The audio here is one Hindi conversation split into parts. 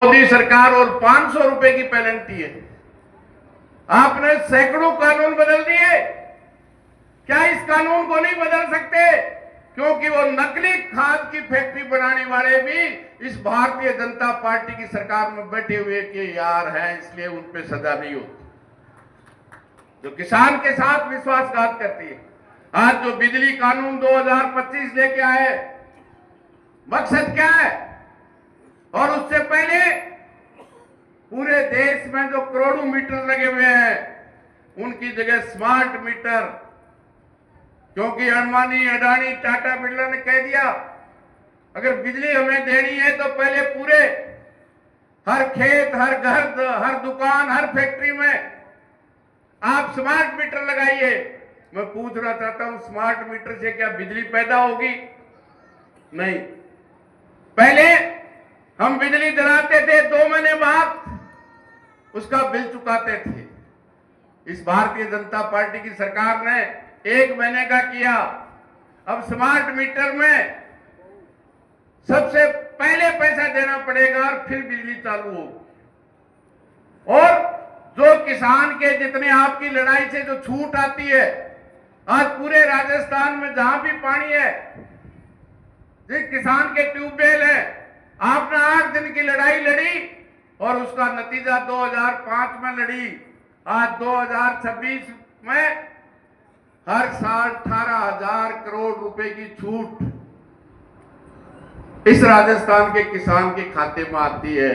मोदी सरकार और 500 रुपए की पेनल्टी है। आपने सैकड़ों कानून बदल दिए, क्या इस कानून को नहीं बदल सकते? क्योंकि वो नकली खाद की फैक्ट्री बनाने वाले भी इस भारतीय जनता पार्टी की सरकार में बैठे हुए के यार हैं, इसलिए उन पे सजा नहीं होती। जो किसान के साथ विश्वासघात करती है। आज जो बिजली कानून 2025 लेके आए, मकसद क्या है? और उससे पहले पूरे देश में जो करोड़ों मीटर लगे हुए हैं उनकी जगह स्मार्ट मीटर, क्योंकि अंबानी, अडानी, टाटा, बिरला ने कह दिया अगर बिजली हमें देनी है तो पहले पूरे हर खेत, हर घर, हर दुकान, हर फैक्ट्री में आप स्मार्ट मीटर लगाइए। मैं पूछना चाहता हूं, स्मार्ट मीटर से क्या बिजली पैदा होगी? नहीं। पहले हम बिजली जलाते थे, 2 महीने बाद उसका बिल चुकाते थे। इस भारतीय जनता पार्टी की सरकार ने 1 महीने का किया। अब स्मार्ट मीटर में सबसे पहले पैसा देना पड़ेगा और फिर बिजली चालू होगी। और जो किसान के जितने आपकी लड़ाई से जो छूट आती है, आज पूरे राजस्थान में जहां भी पानी है, जिस किसान के ट्यूबवेल है, आपने 8 दिन की लड़ाई लड़ी और उसका नतीजा 2005 में लड़ी। आज 2026 में हर साल 18,000 करोड़ रुपए की छूट इस राजस्थान के किसान के खाते में आती है।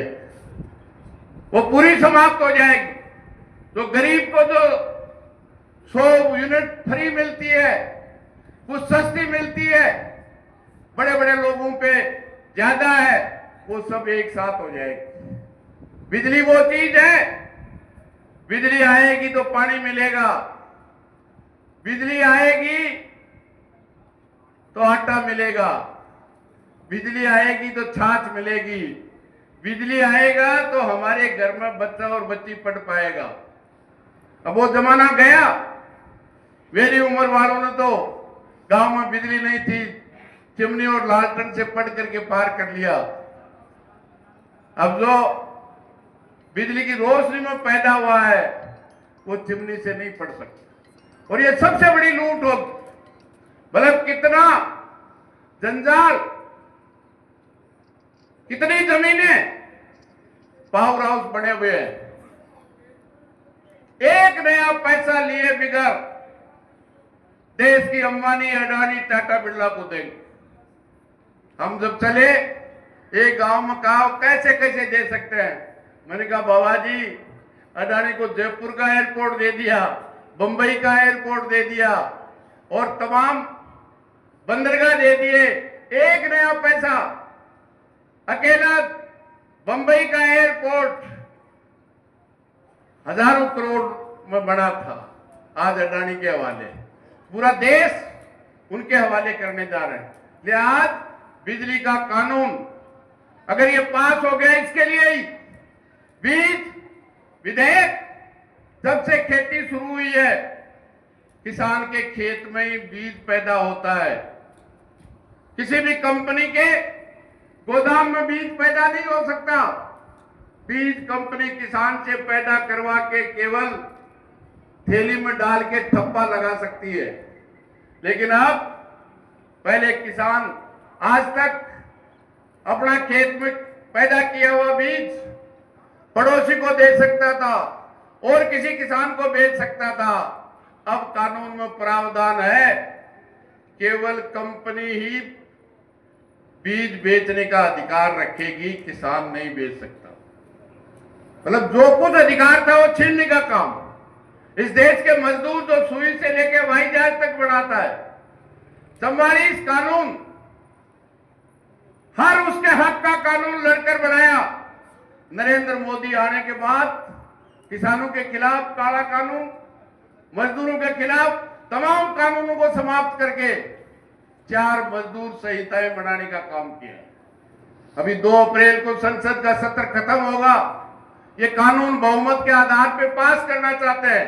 वो पूरी समाप्त हो जाएगी। तो गरीब को जो 100 यूनिट फ्री मिलती है, कुछ सस्ती मिलती है, बड़े बड़े लोगों पे ज्यादा है, वो सब एक साथ हो जाएगी। बिजली वो चीज है, बिजली आएगी तो पानी मिलेगा, बिजली आएगी तो आटा मिलेगा, बिजली आएगी तो छाछ मिलेगी, बिजली आएगा तो हमारे घर में बच्चा और बच्ची पढ़ पाएगा। अब वो जमाना गया। मेरी उम्र वालों ने तो गांव में बिजली नहीं थी, चिमनी और लालटेन से पढ़ करके पार कर लिया। अब जो बिजली की रोशनी में पैदा हुआ है वो चिमनी से नहीं पढ़ सकता। और ये सबसे बड़ी लूट होगी। मतलब कितना जंजाल, कितनी जमीनें पावर हाउस बने हुए हैं, एक नया पैसा लिए बिगर देश की अंबानी, अडानी, टाटा, बिरला को देंगे। हम जब चले एक गांव में कहा कैसे कैसे दे सकते हैं? मैंने कहा बाबा जी, अडानी को जयपुर का एयरपोर्ट दे दिया, बंबई का एयरपोर्ट दे दिया और तमाम बंदरगाह दे दिए। एक नया पैसा, अकेला बंबई का एयरपोर्ट हजारों करोड़ में बना था, आज अडानी के हवाले, पूरा देश उनके हवाले करने जा रहे हैं। ले आज बिजली का कानून अगर ये पास हो गया, इसके लिए ही बीज विधेयक, जब से खेती शुरू हुई है किसान के खेत में ही बीज पैदा होता है। किसी भी कंपनी के गोदाम में बीज पैदा नहीं हो सकता। बीज कंपनी किसान से पैदा करवा के केवल थैली में डाल के ठप्पा लगा सकती है। लेकिन अब पहले किसान आज तक अपना खेत में पैदा किया हुआ बीज पड़ोसी को दे सकता था और किसी किसान को बेच सकता था। अब कानून में प्रावधान है केवल कंपनी ही बीज बेचने का अधिकार रखेगी, किसान नहीं बेच सकता। मतलब जो कुछ अधिकार था वो छीनने का काम। इस देश के मजदूर जो सुई से लेकर हवाई जहाज तक बनाता है, 44 कानून, हर उसके हक का कानून लड़कर बनाया। नरेंद्र मोदी आने के बाद किसानों के खिलाफ काला कानून, मजदूरों के खिलाफ तमाम कानूनों को समाप्त करके 4 मजदूर संहिताएं बनाने का काम किया। अभी 2 अप्रैल को संसद का सत्र खत्म होगा। ये कानून बहुमत के आधार पर पास करना चाहते हैं,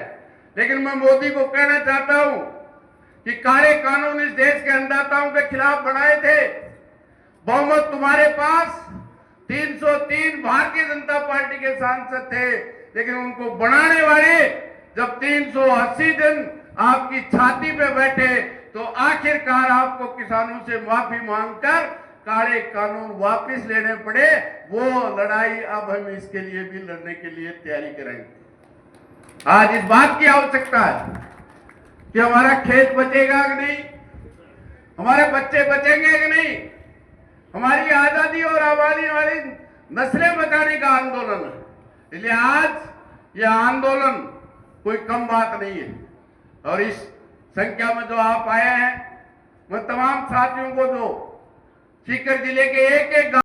लेकिन मैं मोदी को कहना चाहता हूं कि काले कानून इस देश के अन्नदाताओं के खिलाफ बनाए थे, बहुमत तुम्हारे पास, 303 भारतीय जनता पार्टी के सांसद थे, लेकिन उनको बनाने वाले जब 380 दिन आपकी छाती पे बैठे तो आखिरकार आपको किसानों से माफी मांगकर काले कानून वापस लेने पड़े। वो लड़ाई अब हम इसके लिए भी लड़ने के लिए तैयारी करेंगे। आज इस बात की आवश्यकता है कि हमारा खेत बचेगा कि नहीं, हमारे बच्चे बचेंगे कि नहीं, हमारी आजादी और आबादी वाली नस्लें बचाने का आंदोलन है। इसलिए आज यह आंदोलन कोई कम बात नहीं है। और इस संख्या में जो आप आए हैं, मैं तमाम साथियों को जो सीकर जिले के एक एक